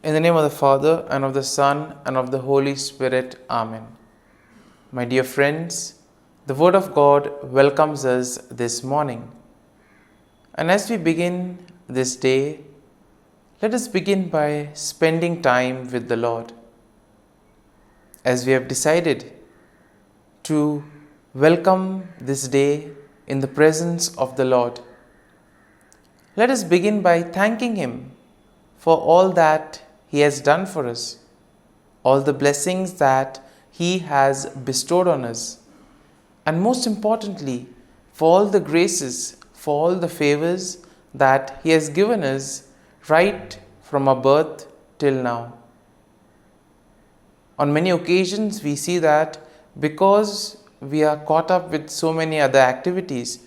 In the name of the Father, and of the Son, and of the Holy Spirit. Amen. My dear friends, the Word of God welcomes us this morning. And as we begin this day, let us begin by spending time with the Lord. As we have decided to welcome this day in the presence of the Lord, let us begin by thanking Him for all that He has done for us, all the blessings that He has bestowed on us, and most importantly, for all the graces, for all the favors that He has given us right from our birth till now. On many occasions, we see that because we are caught up with so many other activities,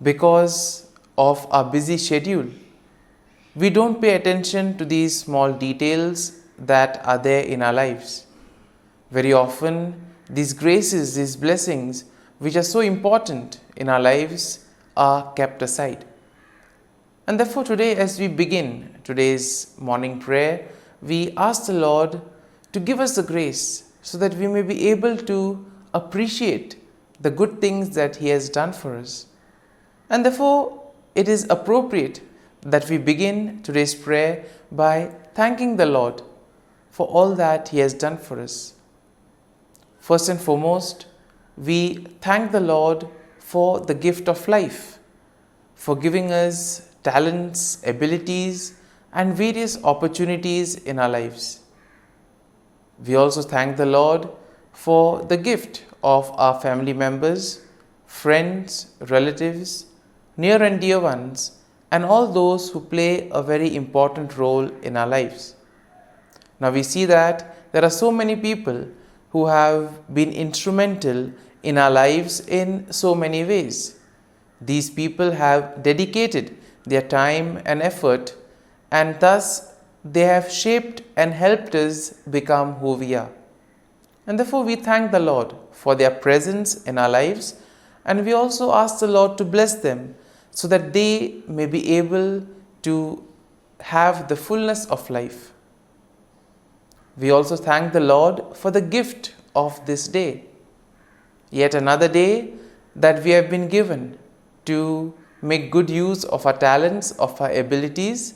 because of our busy schedule, we don't pay attention to these small details that are there in our lives. Very often, these graces, these blessings, which are so important in our lives, are kept aside. And therefore, today, as we begin today's morning prayer, we ask the Lord to give us the grace so that we may be able to appreciate the good things that He has done for us. And therefore, it is appropriate that we begin today's prayer by thanking the Lord for all that He has done for us. First and foremost, we thank the Lord for the gift of life, for giving us talents, abilities, and various opportunities in our lives. We also thank the Lord for the gift of our family members, friends, relatives, near and dear ones, and all those who play a very important role in our lives. Now we see that there are so many people who have been instrumental in our lives in so many ways. These people have dedicated their time and effort, and thus they have shaped and helped us become who we are. And therefore we thank the Lord for their presence in our lives, and we also ask the Lord to bless them so that they may be able to have the fullness of life. We also thank the Lord for the gift of this day, yet another day that we have been given to make good use of our talents, of our abilities,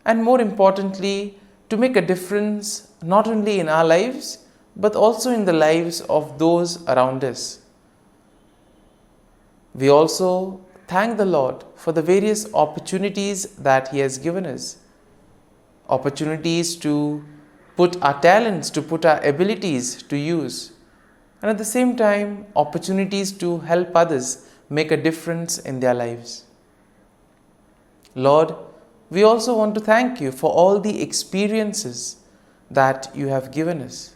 and more importantly, to make a difference not only in our lives, but also in the lives of those around us. We also thank the Lord for the various opportunities that He has given us. Opportunities to put our talents, to put our abilities to use. And at the same time, opportunities to help others make a difference in their lives. Lord, we also want to thank You for all the experiences that You have given us.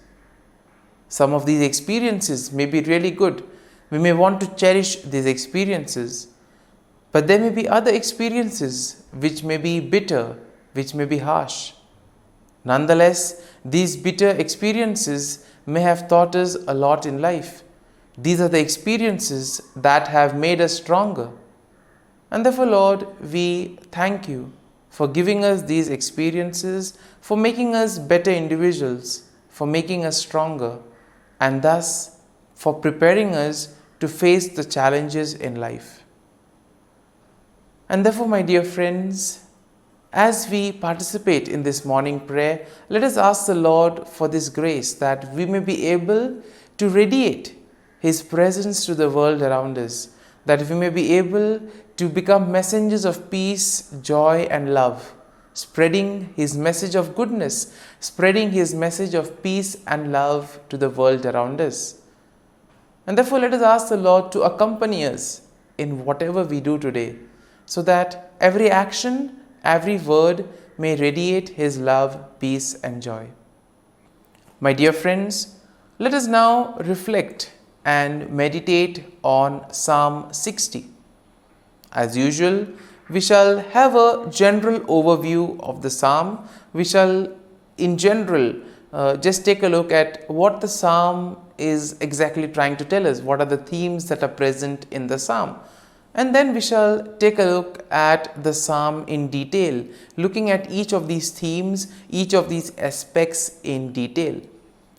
Some of these experiences may be really good. We may want to cherish these experiences. But there may be other experiences which may be bitter, which may be harsh. Nonetheless, these bitter experiences may have taught us a lot in life. These are the experiences that have made us stronger. And therefore, Lord, we thank You for giving us these experiences, for making us better individuals, for making us stronger, and thus for preparing us to face the challenges in life. And therefore, my dear friends, as we participate in this morning prayer, let us ask the Lord for this grace that we may be able to radiate His presence to the world around us, that we may be able to become messengers of peace, joy, and love, spreading His message of goodness, spreading His message of peace and love to the world around us. And therefore, let us ask the Lord to accompany us in whatever we do today, so that every action, every word may radiate His love, peace, and joy. My dear friends, let us now reflect and meditate on Psalm 60. As usual, we shall have a general overview of the psalm. We shall, in general, just take a look at what the psalm is exactly trying to tell us. What are the themes that are present in the psalm? And then we shall take a look at the psalm in detail, looking at each of these themes, each of these aspects in detail.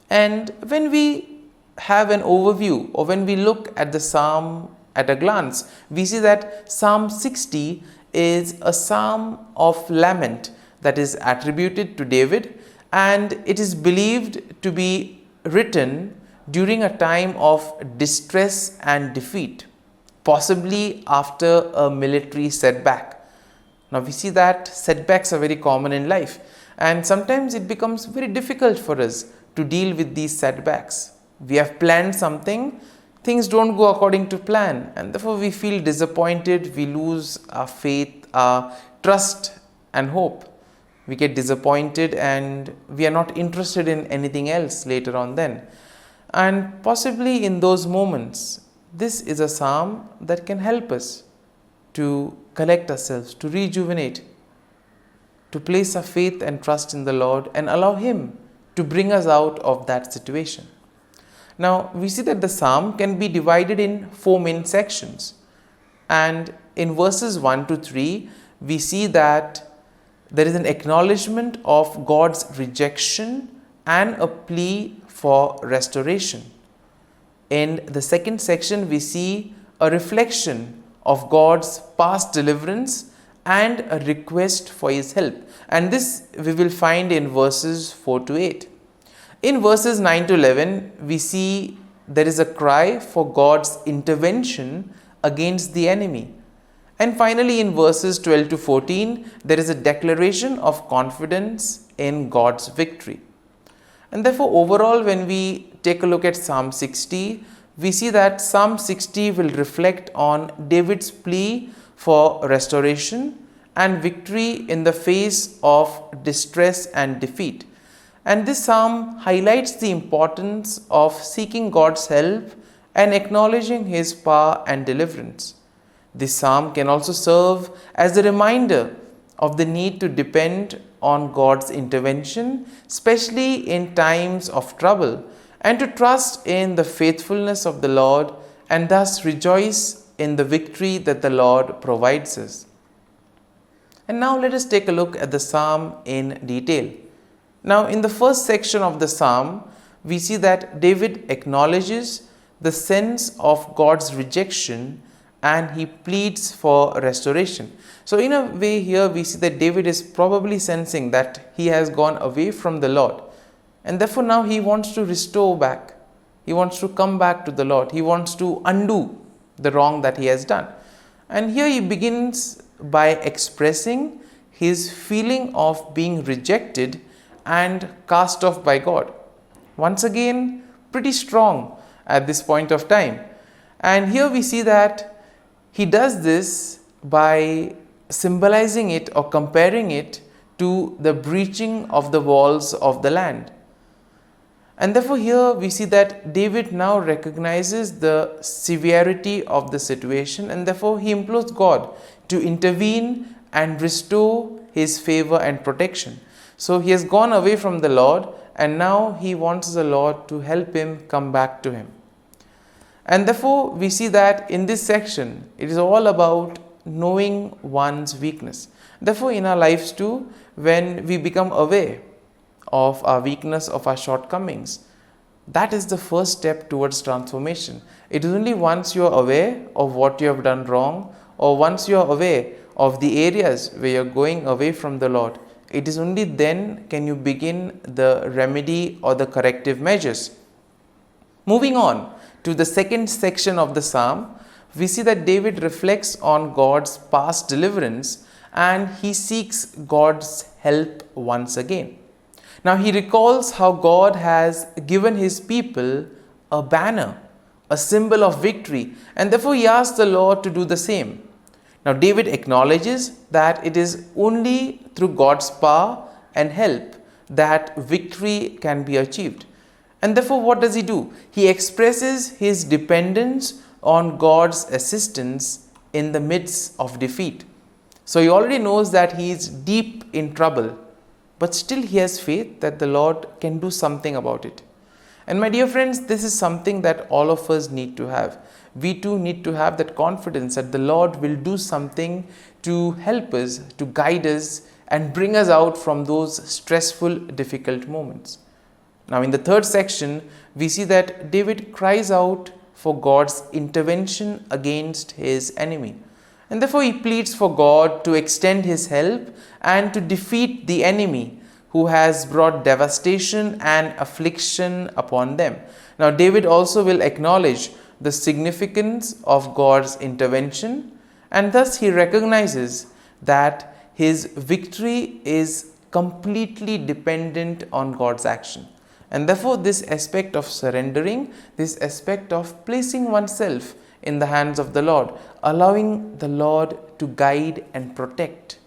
And when we have an overview, or when we look at the psalm at a glance, we see that Psalm 60 is a psalm of lament that is attributed to David, and it is believed to be written during a time of distress and defeat, possibly after a military setback. Now we see that setbacks are very common in life, and sometimes it becomes very difficult for us to deal with these setbacks. We have planned something, things don't go according to plan, and therefore we feel disappointed, we lose our faith, our trust and hope. We get disappointed and we are not interested in anything else later on then. And possibly in those moments, this is a psalm that can help us to collect ourselves, to rejuvenate, to place our faith and trust in the Lord and allow Him to bring us out of that situation. Now, we see that the psalm can be divided in 4 main sections. And in verses 1 to 3, we see that there is an acknowledgement of God's rejection and a plea for restoration. In the second section, we see a reflection of God's past deliverance and a request for His help. And this we will find in verses 4 to 8. In verses 9 to 11, we see there is a cry for God's intervention against the enemy. And finally, in verses 12 to 14, there is a declaration of confidence in God's victory. And therefore, overall, when we take a look at Psalm 60, we see that Psalm 60 will reflect on David's plea for restoration and victory in the face of distress and defeat. And this psalm highlights the importance of seeking God's help and acknowledging His power and deliverance. This psalm can also serve as a reminder of the need to depend on God's intervention, especially in times of trouble, and to trust in the faithfulness of the Lord and thus rejoice in the victory that the Lord provides us. And now let us take a look at the psalm in detail. Now, in the first section of the psalm, we see that David acknowledges the sense of God's rejection and he pleads for restoration. So in a way here we see that David is probably sensing that he has gone away from the Lord, and therefore now he wants to restore back. He wants to come back to the Lord. He wants to undo the wrong that he has done. And here he begins by expressing his feeling of being rejected and cast off by God. Once again, pretty strong at this point of time. And here we see that he does this by symbolizing it or comparing it to the breaching of the walls of the land. And therefore here we see that David now recognizes the severity of the situation, and therefore he implores God to intervene and restore his favor and protection. So he has gone away from the Lord, and now he wants the Lord to help him come back to him. And therefore we see that in this section it is all about knowing one's weakness. Therefore in our lives too, when we become aware of our weakness, of our shortcomings, that is the first step towards transformation. It is only once you are aware of what you have done wrong, or once you are aware of the areas where you are going away from the Lord, it is only then can you begin the remedy or the corrective measures. Moving on to the second section of the psalm, we see that David reflects on God's past deliverance and he seeks God's help once again. Now he recalls how God has given his people a banner, a symbol of victory, and therefore he asks the Lord to do the same. Now David acknowledges that it is only through God's power and help that victory can be achieved. And therefore what does he do? He expresses his dependence on God's assistance in the midst of defeat. So he already knows that he is deep in trouble, but still he has faith that the Lord can do something about it. And my dear friends, this is something that all of us need to have. We too need to have that confidence that the Lord will do something to help us, to guide us, and bring us out from those stressful, difficult moments. Now, in the third section, we see that David cries out for God's intervention against his enemy. And therefore, he pleads for God to extend his help and to defeat the enemy who has brought devastation and affliction upon them. Now, David also will acknowledge the significance of God's intervention, and thus he recognizes that his victory is completely dependent on God's action. And therefore, this aspect of surrendering, this aspect of placing oneself in the hands of the Lord, allowing the Lord to guide and protect,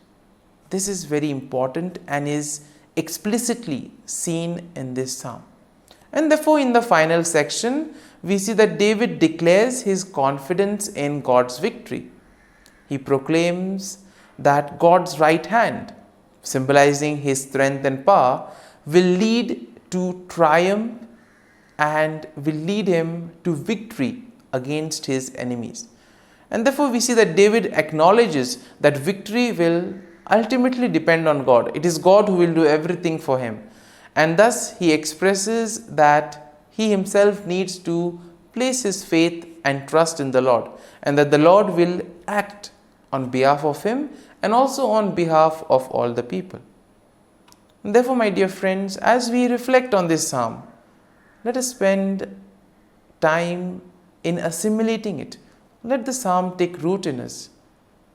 this is very important and is explicitly seen in this psalm. And therefore, in the final section, we see that David declares his confidence in God's victory. He proclaims that God's right hand, symbolizing his strength and power, will lead to triumph and will lead him to victory against his enemies. And therefore, we see that David acknowledges that victory will ultimately depend on God. It is God who will do everything for him. And thus, he expresses that he himself needs to place his faith and trust in the Lord, and that the Lord will act on behalf of him and also on behalf of all the people. And therefore, my dear friends, as we reflect on this psalm, let us spend time in assimilating it. Let the psalm take root in us,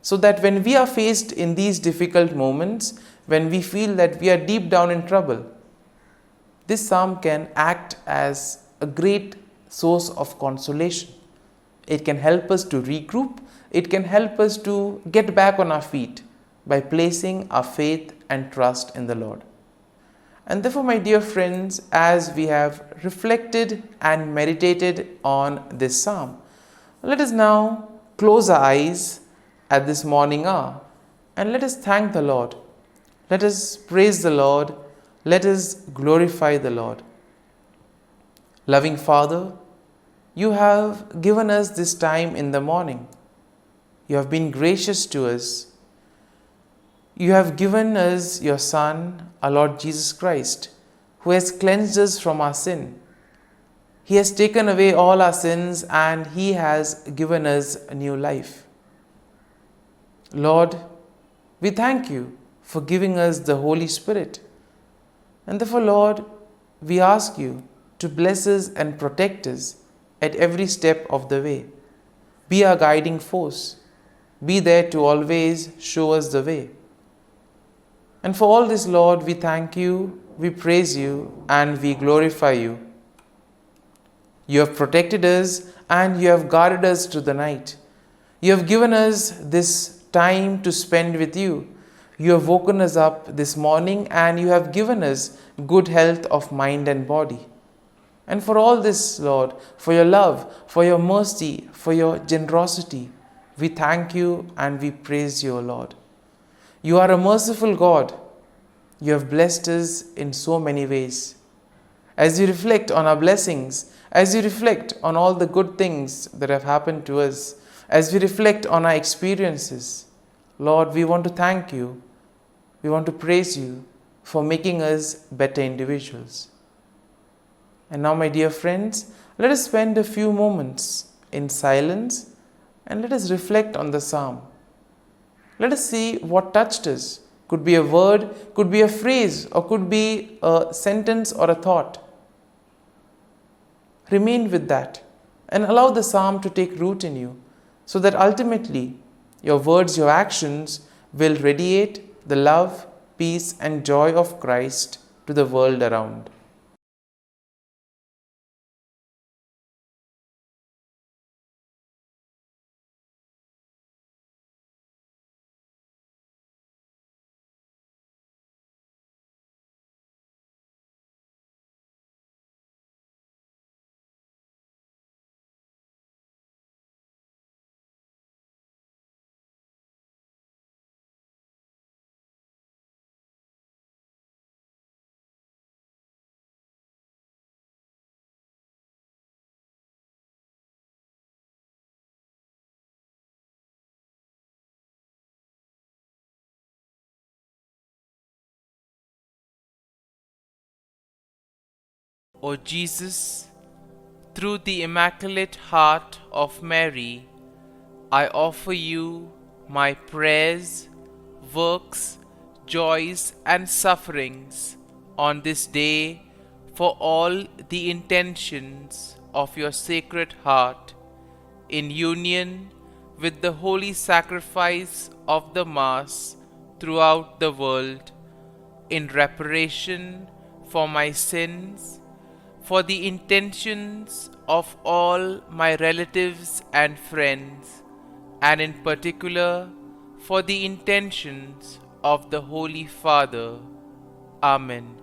so that when we are faced in these difficult moments, when we feel that we are deep down in trouble, this psalm can act as a great source of consolation. It can help us to regroup. It can help us to get back on our feet by placing our faith and trust in the Lord. And therefore, my dear friends, as we have reflected and meditated on this psalm, let us now close our eyes at this morning hour and let us thank the Lord. Let us praise the Lord. Let us glorify the Lord. Loving Father, you have given us this time in the morning. You have been gracious to us. You have given us your Son, our Lord Jesus Christ, who has cleansed us from our sin. He has taken away all our sins and He has given us a new life. Lord, we thank you for giving us the Holy Spirit. And therefore, Lord, we ask you to bless us and protect us at every step of the way. Be our guiding force. Be there to always show us the way. And for all this, Lord, we thank you, we praise you, and we glorify you. You have protected us and you have guarded us through the night. You have given us this time to spend with you. You have woken us up this morning and you have given us good health of mind and body. And for all this, Lord, for your love, for your mercy, for your generosity, we thank you and we praise you, Lord. You are a merciful God. You have blessed us in so many ways. As we reflect on our blessings, as we reflect on all the good things that have happened to us, as we reflect on our experiences, Lord, we want to thank you. We want to praise you for making us better individuals. And now, my dear friends, let us spend a few moments in silence and let us reflect on the psalm. Let us see what touched us. Could be a word, could be a phrase, or could be a sentence or a thought. Remain with that and allow the psalm to take root in you, so that ultimately your words, your actions will radiate the love, peace, and joy of Christ to the world around. O Jesus, through the Immaculate Heart of Mary, I offer you my prayers, works, joys, and sufferings on this day for all the intentions of your Sacred Heart, in union with the holy sacrifice of the Mass throughout the world, in reparation for my sins, for the intentions of all my relatives and friends, and in particular for the intentions of the Holy Father. Amen.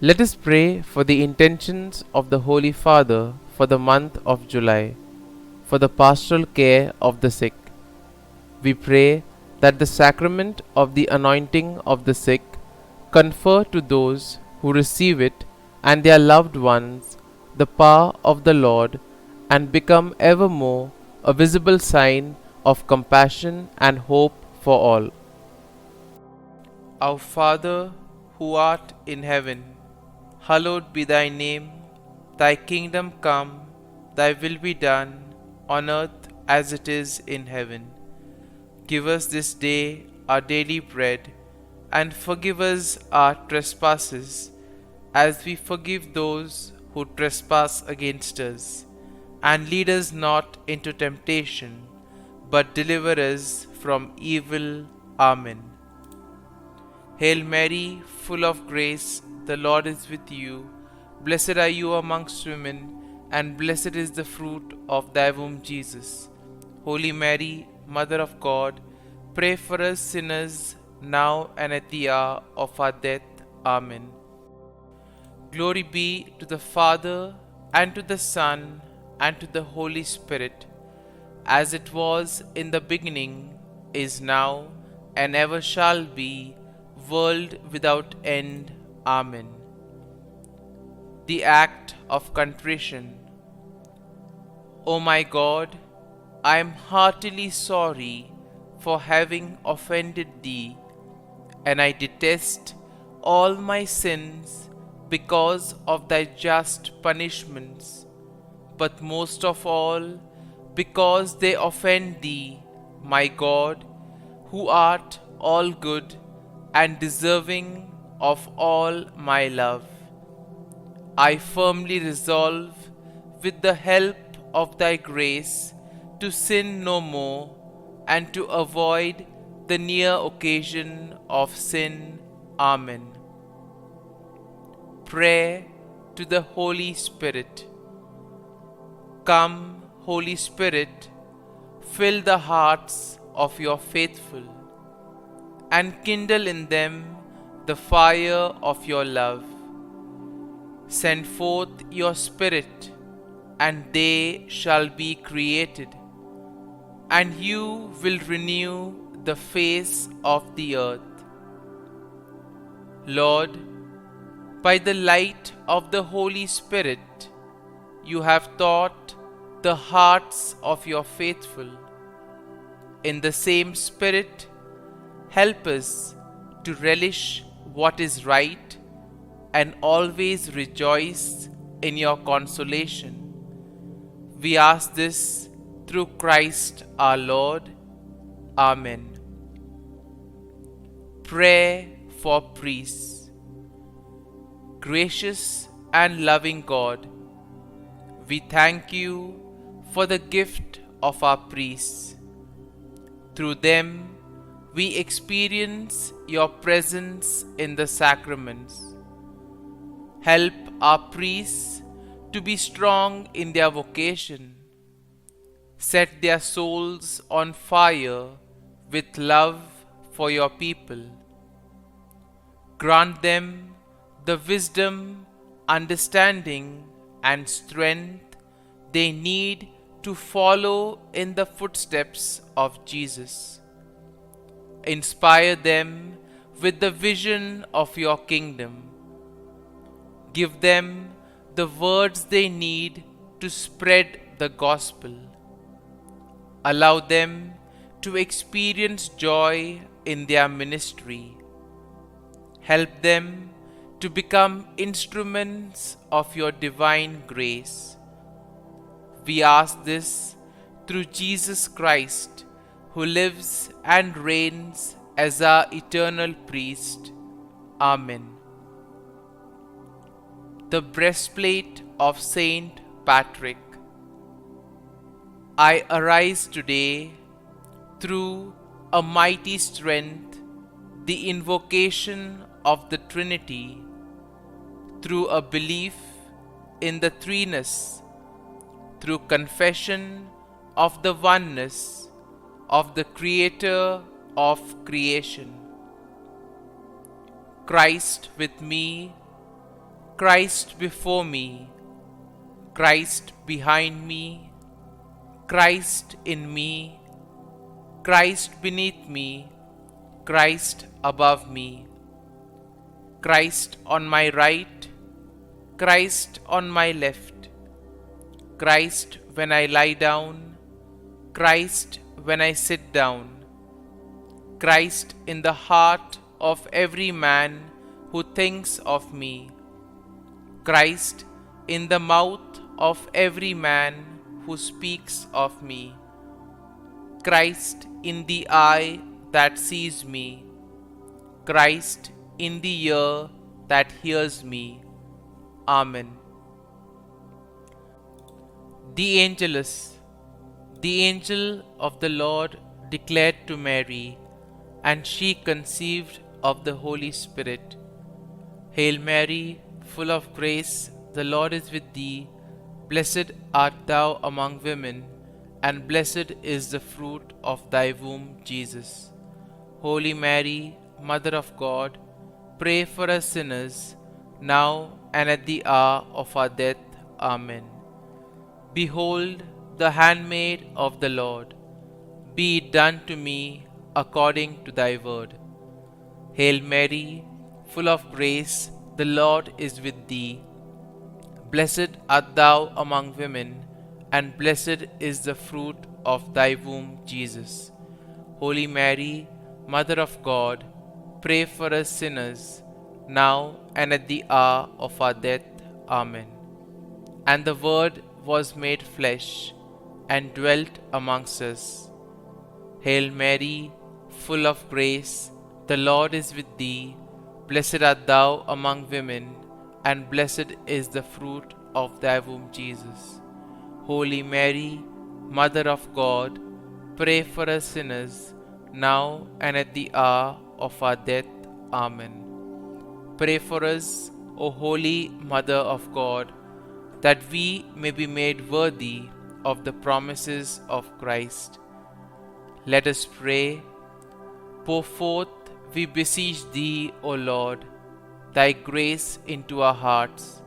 Let us pray for the intentions of the Holy Father for the month of July, for the pastoral care of the sick. We pray that the sacrament of the anointing of the sick confer to those who receive it and their loved ones the power of the Lord, and become evermore a visible sign of compassion and hope for all. Our Father, who art in heaven, hallowed be thy name. Thy kingdom come, thy will be done, on earth as it is in heaven. Give us this day our daily bread, and forgive us our trespasses, as we forgive those who trespass against us. And lead us not into temptation, but deliver us from evil. Amen. Hail Mary, full of grace, the Lord is with you. Blessed are you amongst women, and blessed is the fruit of thy womb, Jesus. Holy Mary, Mother of God, pray for us sinners, now and at the hour of our death. Amen. Glory be to the Father, and to the Son, and to the Holy Spirit, as it was in the beginning, is now, and ever shall be, world without end. Amen. The Act of Contrition. O my God, I am heartily sorry for having offended Thee, and I detest all my sins because of Thy just punishments, but most of all because they offend Thee, my God, who art all good and deserving of all my love. I firmly resolve, with the help of Thy grace, to sin no more, and to avoid the near occasion of sin. Amen. Prayer to the Holy Spirit. Come, Holy Spirit, fill the hearts of your faithful, and kindle in them the fire of your love. Send forth your Spirit, and they shall be created, and you will renew the face of the earth. Lord, by the light of the Holy Spirit, you have taught the hearts of your faithful. In the same Spirit, help us to relish what is right and always rejoice in your consolation. We ask this through Christ our Lord. Amen. Prayer for priests. Gracious and loving God, we thank you for the gift of our priests. Through them, we experience your presence in the sacraments. Help our priests to be strong in their vocation. Set their souls on fire with love for your people. Grant them the wisdom, understanding, and strength they need to follow in the footsteps of Jesus. Inspire them with the vision of your kingdom. Give them the words they need to spread the gospel. Allow them to experience joy in their ministry. Help them to become instruments of your divine grace. We ask this through Jesus Christ, who lives and reigns as our eternal priest. Amen. The breastplate of Saint Patrick. I arise today through a mighty strength, the invocation of the Trinity, through a belief in the threeness, through confession of the oneness of the Creator of creation. Christ with me, Christ before me, Christ behind me, Christ in me, Christ beneath me, Christ above me, Christ on my right, Christ on my left, Christ when I lie down, Christ when I sit down, Christ in the heart of every man who thinks of me, Christ in the mouth of every man who speaks of me, Christ in the eye that sees me, Christ in the ear that hears me. Amen. The Angelus. The angel of the Lord declared to Mary, and she conceived of the Holy Spirit. Hail Mary, full of grace, the Lord is with thee. Blessed art thou among women, and blessed is the fruit of thy womb, Jesus. Holy Mary, Mother of God, pray for us sinners, now and at the hour of our death. Amen. Behold, the handmaid of the Lord, be it done to me according to thy word. Hail Mary, full of grace, the Lord is with thee. Blessed art thou among women, and blessed is the fruit of thy womb, Jesus. Holy Mary, Mother of God, pray for us sinners, now and at the hour of our death. Amen. And the Word was made flesh, and dwelt amongst us. Hail Mary, full of grace, the Lord is with thee. Blessed art thou among women, and blessed is the fruit of thy womb, Jesus. Holy Mary, Mother of God, pray for us sinners, now and at the hour of our death. Amen. Pray for us, O Holy Mother of God, that we may be made worthy of the promises of Christ. Let us pray. Pour forth, we beseech thee, O Lord, thy grace into our hearts,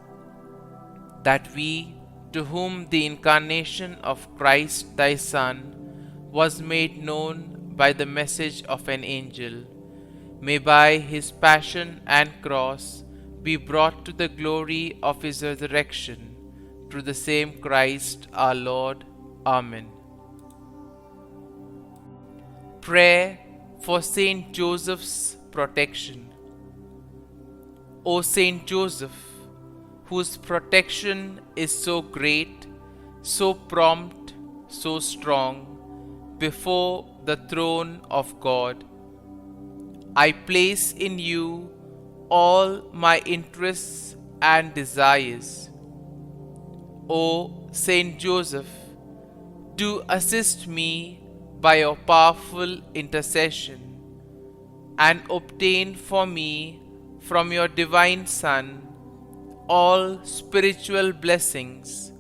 that we, to whom the incarnation of Christ thy Son was made known by the message of an angel, may by his passion and cross be brought to the glory of his resurrection, through the same Christ our Lord. Amen. Prayer for Saint Joseph's protection. O Saint Joseph, whose protection is so great, so prompt, so strong, before the throne of God, I place in you all my interests and desires. O Saint Joseph, do assist me by your powerful intercession, and obtain for me from your divine Son all spiritual blessings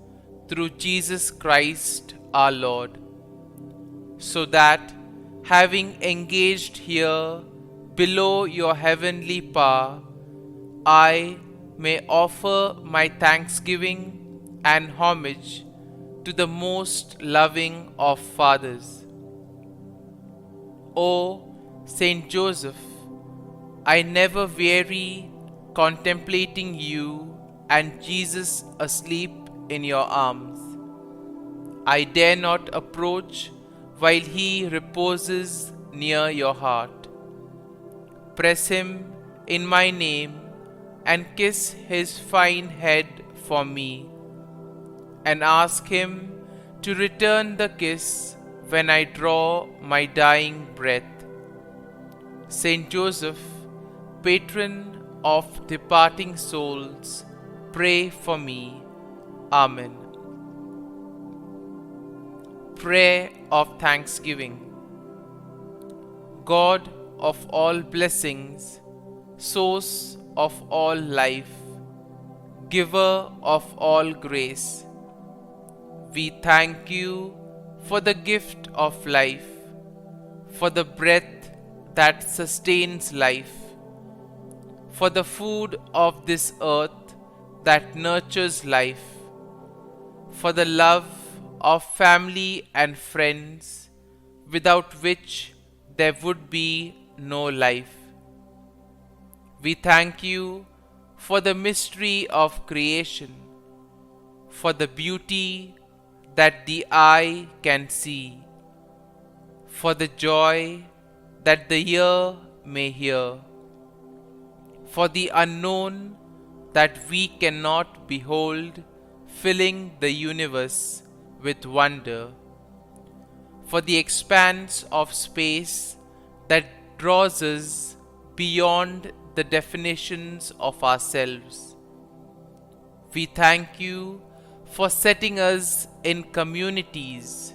through Jesus Christ our Lord, so that, having engaged here below your heavenly power, I may offer my thanksgiving and homage to the most loving of fathers. O Saint Joseph, I never weary contemplating you and Jesus asleep in your arms. I dare not approach while he reposes near your heart. Press him in my name and kiss his fine head for me, and ask him to return the kiss when I draw my dying breath. Saint Joseph, patron of departing souls, pray for me. Amen. Prayer of Thanksgiving. God of all blessings, source of all life, giver of all grace, we thank you for the gift of life, for the breath that sustains life, for the food of this earth that nurtures life, for the love of family and friends, without which there would be no life. We thank you for the mystery of creation, for the beauty that the eye can see, for the joy that the ear may hear, for the unknown that we cannot behold, filling the universe with wonder, for the expanse of space that draws us beyond the definitions of ourselves. We thank you for setting us in communities,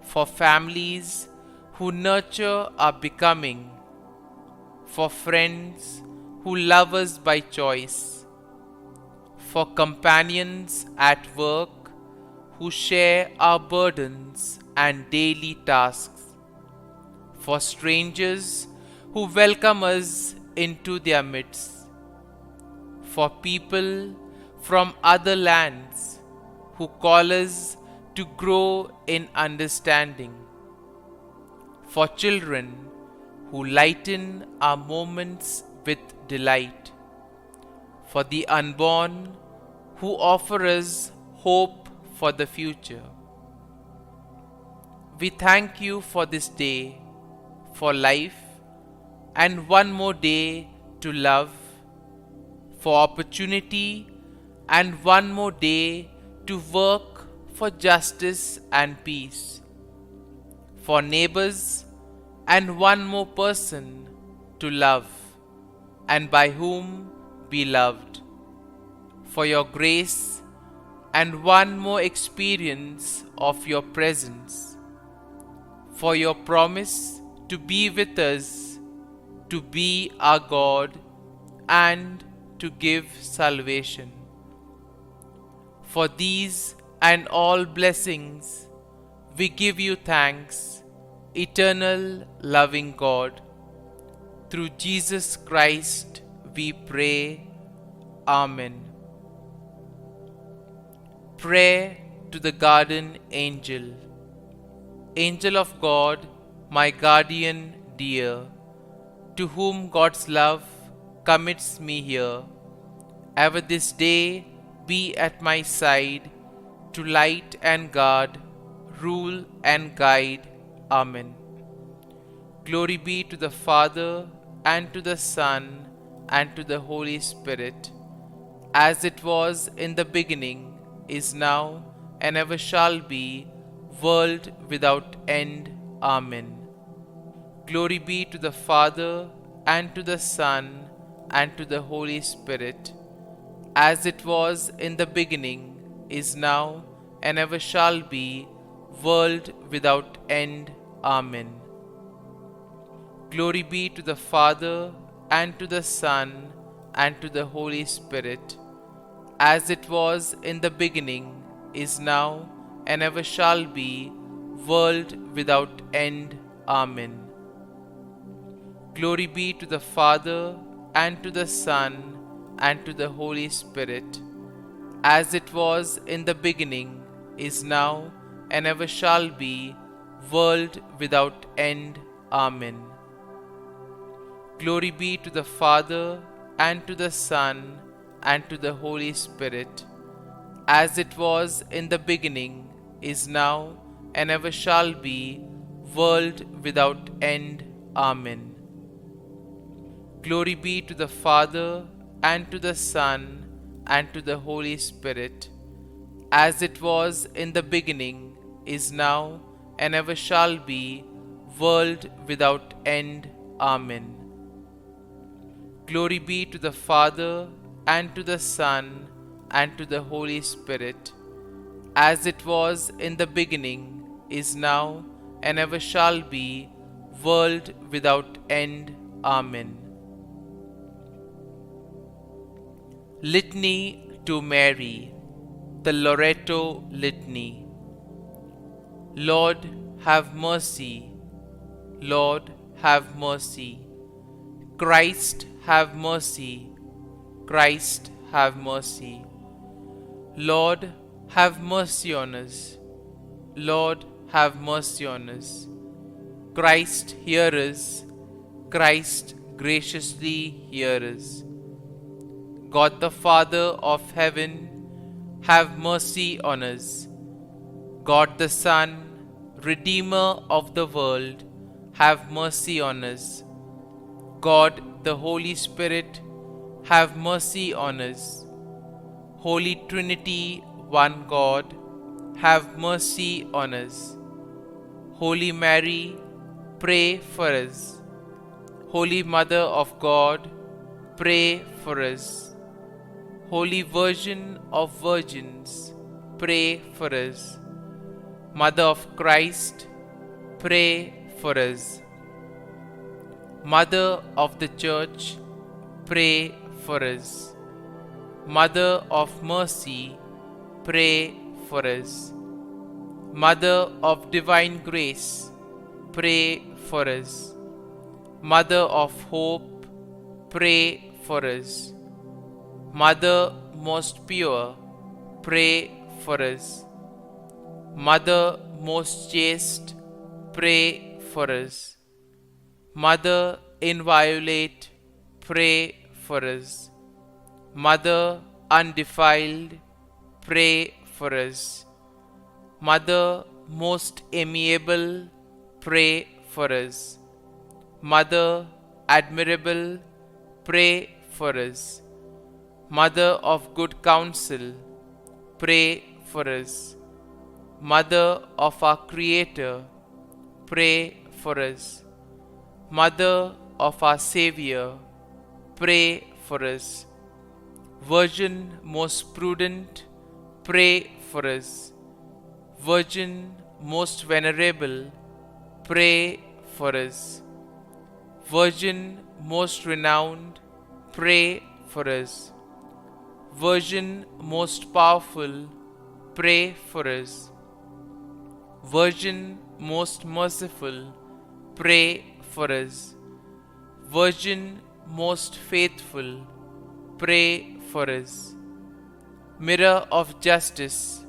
for families who nurture our becoming, for friends who love us by choice, for companions at work who share our burdens and daily tasks, for strangers who welcome us into their midst, for people from other lands who call us to grow in understanding, for children who lighten our moments with delight, for the unborn who offer us hope for the future. We thank you for this day, for life, and one more day to love, for opportunity, and one more day to work for justice and peace, for neighbors, and one more person to love, and by whom be loved, for your grace, and one more experience of your presence, for your promise to be with us, to be our God, and to give salvation. For these and all blessings, we give you thanks, eternal loving God. Through Jesus Christ we pray. Amen. Prayer to the Guardian Angel. Angel of God, my guardian dear, to whom God's love commits me here, ever this day be at my side, to light and guard, rule and guide. Amen. Glory be to the Father, and to the Son, and to the Holy Spirit, as it was in the beginning, is now, and ever shall be, world without end. Amen. Glory be to the Father, and to the Son, and to the Holy Spirit, as it was in the beginning, is now, and ever shall be, world without end. Amen. Glory be to the Father, and to the Son, and to the Holy Spirit, as it was in the beginning, is now, and ever shall be, world without end. Amen. Glory be to the Father, and to the Son, and to the Holy Spirit, as it was in the beginning, is now, and ever shall be, world without end. Amen. Glory be to the Father, and to the Son, and to the Holy Spirit, as it was in the beginning, is now, and ever shall be, world without end. Amen. Glory be to the Father, and to the Son, and to the Holy Spirit, as it was in the beginning, is now, and ever shall be, world without end. Amen. Glory be to the Father, and to the Son, and to the Holy Spirit, as it was in the beginning, is now, and ever shall be, world without end. Amen. Litany to Mary, the Loreto Litany. Lord, have mercy. Lord, have mercy. Christ, have mercy. Christ, have mercy. Lord, have mercy on us. Lord, have mercy on us. Christ, hear us. Christ, graciously hear us. God the Father of heaven, have mercy on us. God the Son, Redeemer of the world, have mercy on us. God the Holy Spirit, have mercy on us. Holy Trinity, one God, have mercy on us. Holy Mary, pray for us. Holy Mother of God, pray for us. Holy Virgin of Virgins, pray for us. Mother of Christ, pray for us. Mother of the Church, pray for us. Mother of Mercy, pray for us. Mother of Divine Grace, pray for us. Mother of Hope, pray for us. Mother most pure, pray for us. Mother most chaste, pray for us. Mother inviolate, pray for us. Mother undefiled, pray for us. Mother most amiable, pray for us. Mother admirable, pray for us. Mother of good counsel, pray for us. Mother of our Creator, pray for us. Mother of our Savior, pray for us. Virgin most prudent, pray for us. Virgin most venerable, pray for us. Virgin most renowned, pray for us. Virgin most powerful, pray for us. Virgin most merciful, pray for us. Virgin most faithful, pray for us. Mirror of justice,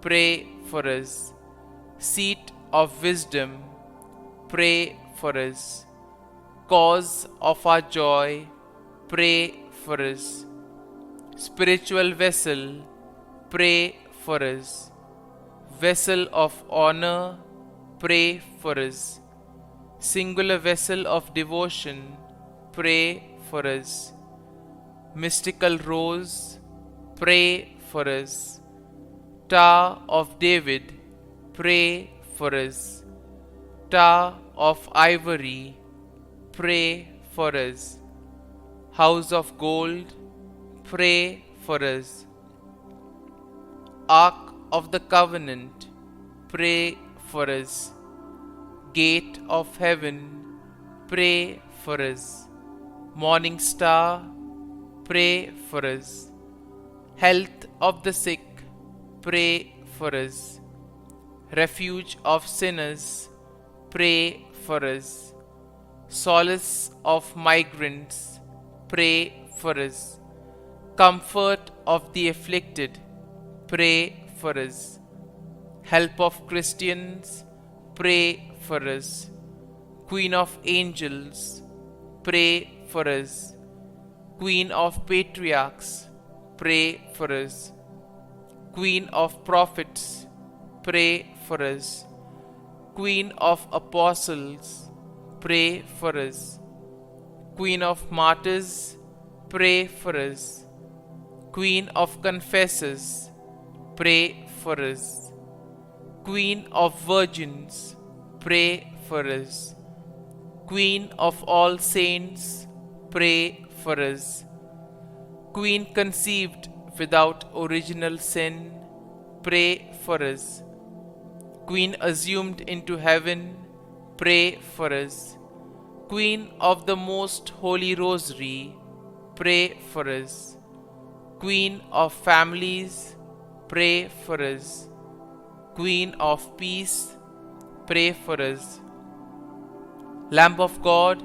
pray for us. Seat of wisdom, pray for us. Cause of our joy, pray for us. Spiritual vessel, pray for us. Vessel of honor, pray for us. Singular vessel of devotion, pray for us. Mystical rose, pray for us. Tower of David, pray for us. Tower of ivory, pray for us. House of gold, pray for us. Ark of the Covenant, pray for us. Gate of heaven, pray for us. Morning star, pray for us. Health of the sick, pray for us. Refuge of sinners, pray for us. Solace of migrants, pray for us. Comfort of the afflicted, pray for us. Help of Christians, pray for us. Queen of angels, pray for us. Queen of patriarchs, pray for us. Queen of prophets, pray for us. Queen of apostles, pray for us. Queen of martyrs, pray for us. Queen of Confessors, pray for us. Queen of Virgins, pray for us. Queen of all saints, pray for us. Queen conceived without original sin, pray for us. Queen assumed into heaven, pray for us. Queen of the Most Holy Rosary, pray for us. Queen of families, pray for us. Queen of peace, pray for us. Lamb of God,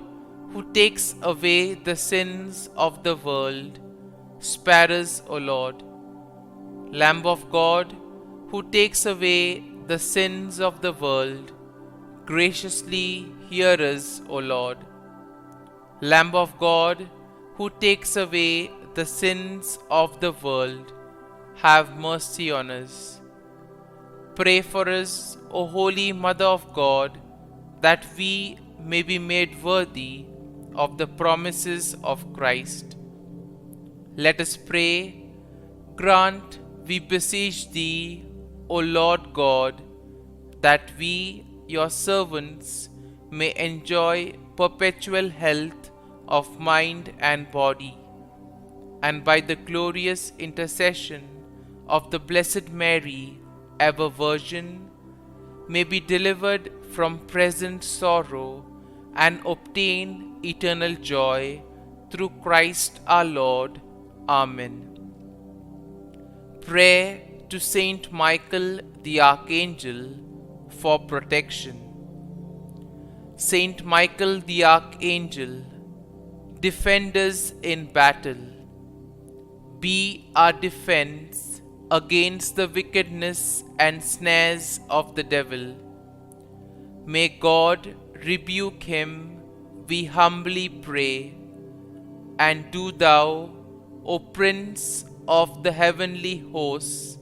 who takes away the sins of the world, spare us, O Lord. Lamb of God, who takes away the sins of the world, graciously hear us, O Lord. Lamb of God, who takes away the sins of the world, have mercy on us. Pray for us, O Holy Mother of God, that we may be made worthy of the promises of Christ. Let us pray. Grant, we beseech Thee, O Lord God, that we, Your servants, may enjoy perpetual health of mind and body, and by the glorious intercession of the Blessed Mary, ever Virgin, may be delivered from present sorrow and obtain eternal joy through Christ our Lord. Amen. Prayer to Saint Michael the Archangel for protection. Saint Michael the Archangel, defend us in battle. Be our defense against the wickedness and snares of the devil. May God rebuke him, we humbly pray. And do Thou, O Prince of the heavenly hosts,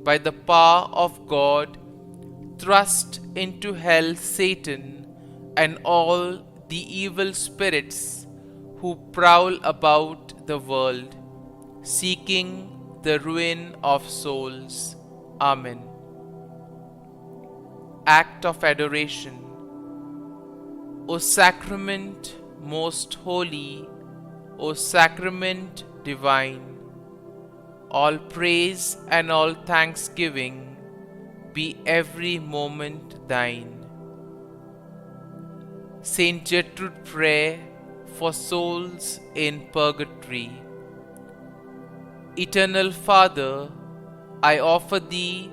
by the power of God, thrust into hell Satan and all the evil spirits who prowl about the world, seeking the ruin of souls. Amen. Act of Adoration. O Sacrament most holy, O Sacrament divine, all praise and all thanksgiving be every moment Thine. Saint Gertrude Prayer for souls in purgatory. Eternal Father, I offer Thee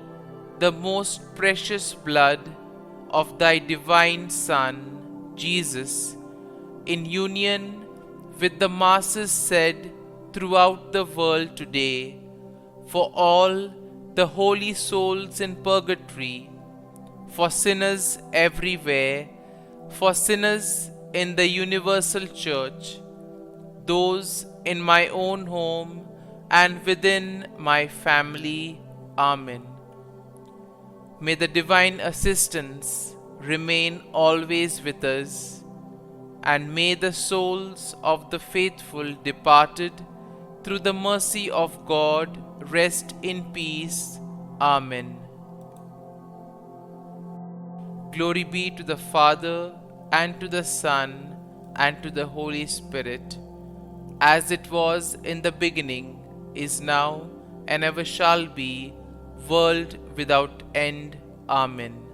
the most precious blood of Thy divine Son, Jesus, in union with the masses said throughout the world today, for all the holy souls in purgatory, for sinners everywhere, for sinners in the universal church, those in my own home and within my family. Amen. May the divine assistance remain always with us, and may the souls of the faithful departed through the mercy of God rest in peace. Amen. Glory be to the Father, and to the Son, and to the Holy Spirit, as it was in the beginning, is now, and ever shall be, world without end. Amen.